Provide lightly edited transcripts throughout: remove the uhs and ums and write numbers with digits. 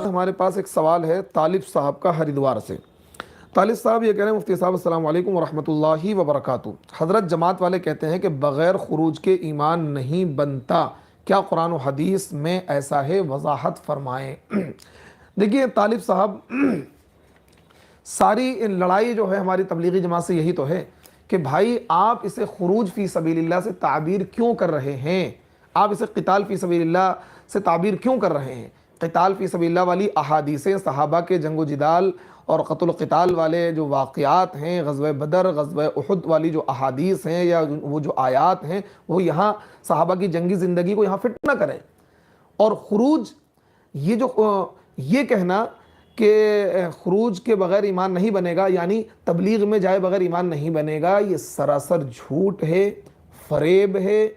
ہمارے پاس ایک سوال ہے طالب صاحب کا ہریدوار سے۔ طالب صاحب یہ کہہ رہے ہیں مفتی صاحب السلام علیکم ورحمۃ اللہ وبرکاتہ، حضرت جماعت والے کہتے ہیں کہ بغیر خروج کے ایمان نہیں بنتا، کیا قرآن و حدیث میں ایسا ہے؟ وضاحت فرمائیں۔ دیکھیے طالب صاحب، ساری لڑائی جو ہے ہماری تبلیغی جماعت سے یہی تو ہے کہ بھائی آپ اسے خروج فی سبیل اللہ سے تعبیر کیوں کر رہے ہیں؟ آپ اسے قتال فی سبیل اللہ سے تعبیر کیوں کر رہے ہیں؟ قتال فی سبیل اللہ والی احادیثیں، صحابہ کے جنگ و جدال اور قتل و قتال والے جو واقعات ہیں، غزوہ بدر، غزوہ احد والی جو احادیث ہیں یا وہ جو آیات ہیں، وہ یہاں صحابہ کی جنگی زندگی کو یہاں فٹ نہ کریں۔ اور خروج، یہ کہنا کہ خروج کے بغیر ایمان نہیں بنے گا، یعنی تبلیغ میں جائے بغیر ایمان نہیں بنے گا، یہ سراسر جھوٹ ہے، فریب ہے،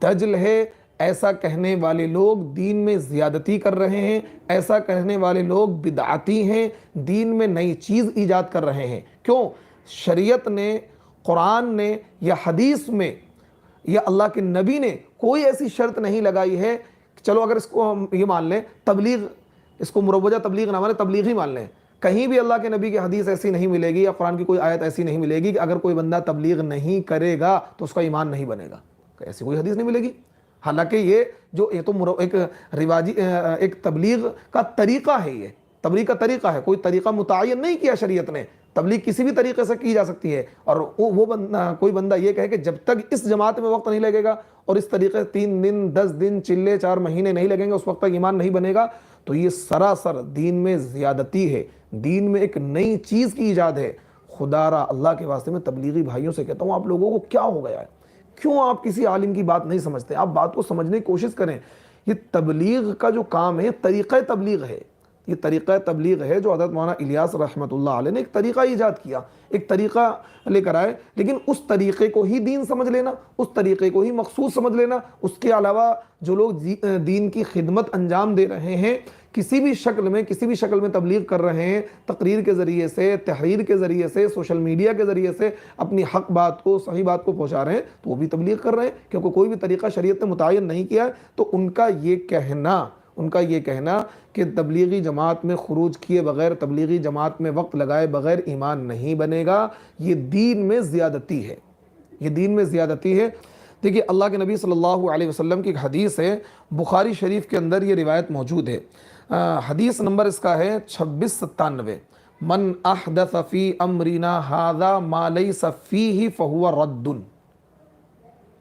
دجل ہے۔ ایسا کہنے والے لوگ دین میں زیادتی کر رہے ہیں، ایسا کہنے والے لوگ بدعتی ہیں، دین میں نئی چیز ایجاد کر رہے ہیں۔ کیوں؟ شریعت نے، قرآن نے یا حدیث میں یا اللہ کے نبی نے کوئی ایسی شرط نہیں لگائی ہے کہ چلو اگر اس کو ہم یہ مان لیں، تبلیغ، اس کو مروجہ تبلیغ نہ مانے، تبلیغ ہی مان لیں، کہیں بھی اللہ کے نبی کی حدیث ایسی نہیں ملے گی یا قرآن کی کوئی آیت ایسی نہیں ملے گی کہ اگر کوئی بندہ تبلیغ نہیں کرے گا تو اس کا ایمان نہیں بنے گا، ایسی کوئی حدیث نہیں ملے گی۔ حالانکہ یہ تو ایک رواجی، ایک تبلیغ کا طریقہ ہے، یہ تبلیغ کا طریقہ ہے، کوئی طریقہ متعین نہیں کیا شریعت نے، تبلیغ کسی بھی طریقے سے کی جا سکتی ہے۔ اور وہ بندہ، کوئی بندہ یہ کہے کہ جب تک اس جماعت میں وقت نہیں لگے گا اور اس طریقے 3 دن 10 دن چلے 4 مہینے نہیں لگیں گے اس وقت تک ایمان نہیں بنے گا، تو یہ سراسر دین میں زیادتی ہے، دین میں ایک نئی چیز کی ایجاد ہے۔ خدا را اللہ کے واسطے میں تبلیغی بھائیوں سے کہتا ہوں، آپ لوگوں کو کیا ہو گیا ہے؟ کیوں آپ کسی عالم کی بات نہیں سمجھتے؟ آپ بات کو سمجھنے کی کوشش کریں۔ یہ تبلیغ کا جو کام ہے، طریقہ تبلیغ ہے، یہ طریقہ تبلیغ ہے جو حضرت مولانا الیاس رحمۃ اللہ علیہ نے ایک طریقہ ایجاد کیا، ایک طریقہ لے کر آئے، لیکن اس طریقے کو ہی دین سمجھ لینا، اس طریقے کو ہی مخصوص سمجھ لینا، اس کے علاوہ جو لوگ دین کی خدمت انجام دے رہے ہیں، کسی بھی شکل میں تبلیغ کر رہے ہیں، تقریر کے ذریعے سے، تحریر کے ذریعے سے، سوشل میڈیا کے ذریعے سے اپنی حق بات کو، صحیح بات کو پہنچا رہے ہیں، تو وہ بھی تبلیغ کر رہے ہیں، کیونکہ کوئی بھی طریقہ شریعت نے متعین نہیں کیا ہے۔ تو ان کا یہ کہنا کہ تبلیغی جماعت میں خروج کیے بغیر، تبلیغی جماعت میں وقت لگائے بغیر ایمان نہیں بنے گا، یہ دین میں زیادتی ہے، یہ دین میں زیادتی ہے۔ دیکھیے اللہ کے نبی صلی اللہ علیہ وسلم کی ایک حدیث ہے، بخاری شریف کے اندر یہ روایت موجود ہے، حدیث نمبر اس کا ہے 2697، من احدث فی امرنا ھذا ما لیس فیہ فہو رد۔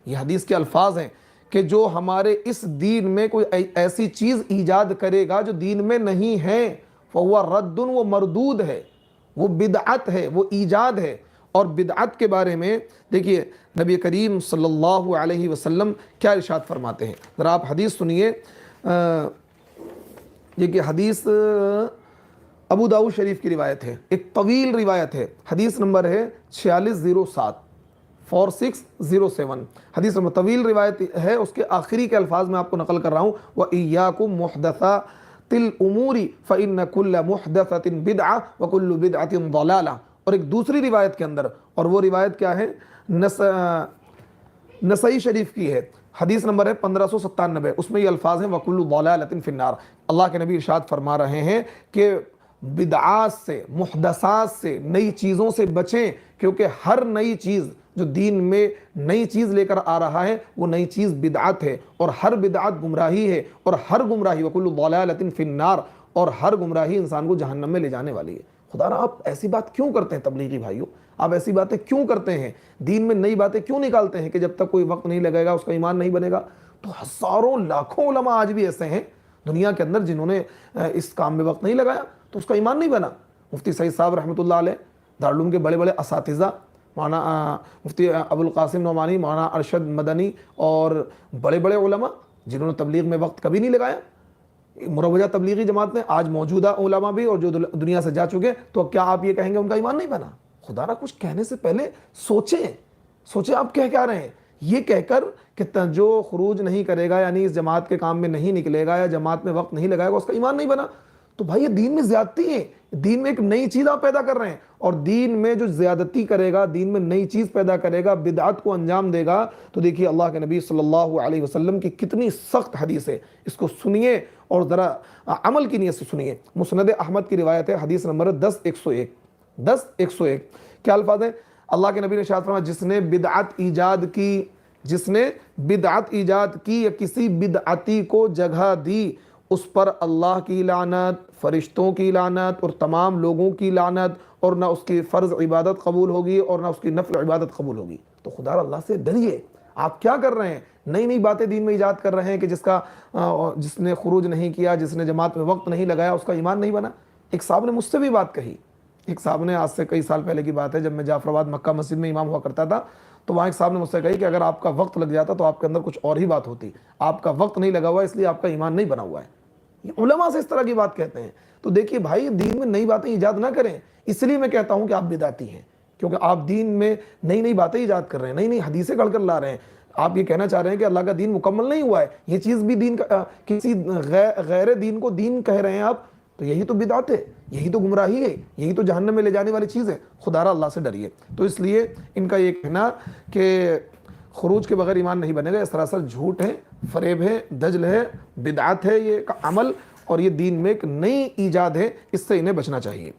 یہ حدیث کے الفاظ ہیں کہ جو ہمارے اس دین میں کوئی ایسی چیز ایجاد کرے گا جو دین میں نہیں ہے، فہو رد، وہ مردود ہے، وہ بدعت ہے، وہ ایجاد ہے۔ اور بدعت کے بارے میں دیکھیے نبی کریم صلی اللہ علیہ وسلم کیا ارشاد فرماتے ہیں، ذرا آپ حدیث سنیے۔ یہ کہ حدیث ابو داؤد شریف کی روایت ہے، ایک طویل روایت ہے، حدیث نمبر ہے 4607، 4607، حدیث نمبر طویل روایت ہے، اس کے آخری کے الفاظ میں آپ کو نقل کر رہا ہوں، وَإِيَّاكُمْ مُحْدَثَاتِ الْأُمُورِ فَإِنَّ كُلَّ مُحْدَثَةٍ بِدْعَةٍ وَكُلُّ بِدْعَةٍ ضَلَالَةٍ۔ اور ایک دوسری روایت کے اندر، اور وہ روایت کیا ہے؟ نسائی شریف کی ہے، حدیث نمبر ہے 1597، اس میں یہ الفاظ ہیں وَكُلُّ ضَلَالَةٍ فِي النَّارِ۔ اللہ کے نبی ارشاد فرما رہے ہیں کہ بدعات سے، محدثات سے، نئی چیزوں سے بچیں، کیونکہ ہر نئی چیز جو دین میں نئی چیز لے کر آ رہا ہے وہ نئی چیز بدعت ہے، اور ہر بدعت گمراہی ہے، اور ہر گمراہی وَكُلُّ ضَلَالَةٍ فِي النَّارِ، اور ہر گمراہی انسان کو جہنم میں لے جانے والی ہے۔ خدا را آپ ایسی بات کیوں کرتے ہیں تبلیغی بھائیوں؟ آپ ایسی باتیں کیوں کرتے ہیں؟ دین میں نئی باتیں کیوں نکالتے ہیں کہ جب تک کوئی وقت نہیں لگے گا اس کا ایمان نہیں بنے گا؟ تو ہزاروں لاکھوں علماء آج بھی ایسے ہیں دنیا کے اندر جنہوں نے اس کام میں وقت نہیں لگایا تو اس کا ایمان نہیں بنا۔ مفتی سعید صاحب رحمۃ اللہ علیہ، دارالعلوم کے بڑے بڑے اساتذہ، مولانا مفتی ابو القاسم نعمانی، مولانا ارشد مدنی، اور بڑے بڑے علماء جنہوں نے تبلیغ میں وقت کبھی نہیں لگایا، مروجہ تبلیغی جماعت میں آج موجودہ علماء بھی اور جو دنیا سے جا چکے، تو کیا آپ یہ کہیں گے ان کا ایمان نہیں بنا؟ خدا را کچھ کہنے سے پہلے سوچیں آپ کیا رہے ہیں۔ یہ کہہ کر کہ جو خروج نہیں کرے گا، یعنی اس جماعت کے کام میں نہیں نکلے گا یا جماعت میں وقت نہیں لگائے گا، اس کا ایمان نہیں بنا، تو بھائی یہ دین میں زیادتی ہے، دین میں ایک نئی چیز آپ پیدا کر رہے ہیں، اور دین میں جو زیادتی کرے گا، دین میں نئی چیز پیدا کرے گا، بدعت کو انجام دے گا، تو دیکھیے اللہ کے نبی صلی اللہ علیہ وسلم کی کتنی سخت حدیث ہے، اس کو سنیے اور ذرا عمل کی نیت سے سنیے۔ مسند احمد کی روایت ہے، حدیث نمبر 10101، 10101، کیا الفاظ ہیں؟ اللہ کے نبی نے ارشاد فرمایا جس نے بدعت ایجاد کی یا کسی بدعتی کو جگہ دی، اس پر اللہ کی لعنت، فرشتوں کی لعنت اور تمام لوگوں کی لعنت، اور نہ اس کی فرض عبادت قبول ہوگی اور نہ اس کی نفل عبادت قبول ہوگی۔ تو خدا اللہ سے ڈریے۔ آپ کیا کر رہے ہیں؟ نئی نئی باتیں دین میں ایجاد کر رہے ہیں کہ جس نے خروج نہیں کیا، جس نے جماعت میں وقت نہیں لگایا، اس کا ایمان نہیں بنا۔ ایک صاحب نے مجھ سے بھی بات کہی، ایک صاحب نے، آج سے کئی سال پہلے کی بات ہے، جب میں جعفر آباد مکہ مسجد میں امام ہوا کرتا تھا، تو وہاں ایک صاحب نے مجھ سے کہی کہ اگر آپ کا وقت لگ جاتا تو آپ کے اندر کچھ اور ہی بات ہوتی، آپ کا وقت نہیں لگا ہوا ہے، اس لیے آپ کا ایمان نہیں بنا ہوا ہے۔ یہ علماء سے اس طرح کی بات کہتے ہیں۔ تو دیکھیے بھائی، دین میں نئی باتیں ایجاد نہ کریں، اس لیے میں کہتا ہوں کہ آپ بدعتی ہیں، کیونکہ آپ دین میں نئی نئی باتیں ایجاد کر رہے ہیں، نئی نئی حدیثیں گھڑ کر لا رہے ہیں۔ آپ یہ کہنا چاہ رہے ہیں کہ اللہ کا دین مکمل نہیں ہوا ہے، یہ چیز بھی دین کا، کسی غیر دین کو دین کہہ رہے ہیں آپ، تو یہی تو بدعت ہے، یہی تو گمراہی ہے، یہی تو جہنم میں لے جانے والی چیز ہے۔ خدا را اللہ سے ڈریے۔ تو اس لیے ان کا یہ کہنا کہ خروج کے بغیر ایمان نہیں بنے گا، اس سراسر جھوٹ ہے، فریب ہے، دجل ہے، بدعت ہے یہ عمل، اور یہ دین میں ایک نئی ایجاد ہے، اس سے انہیں بچنا چاہیے۔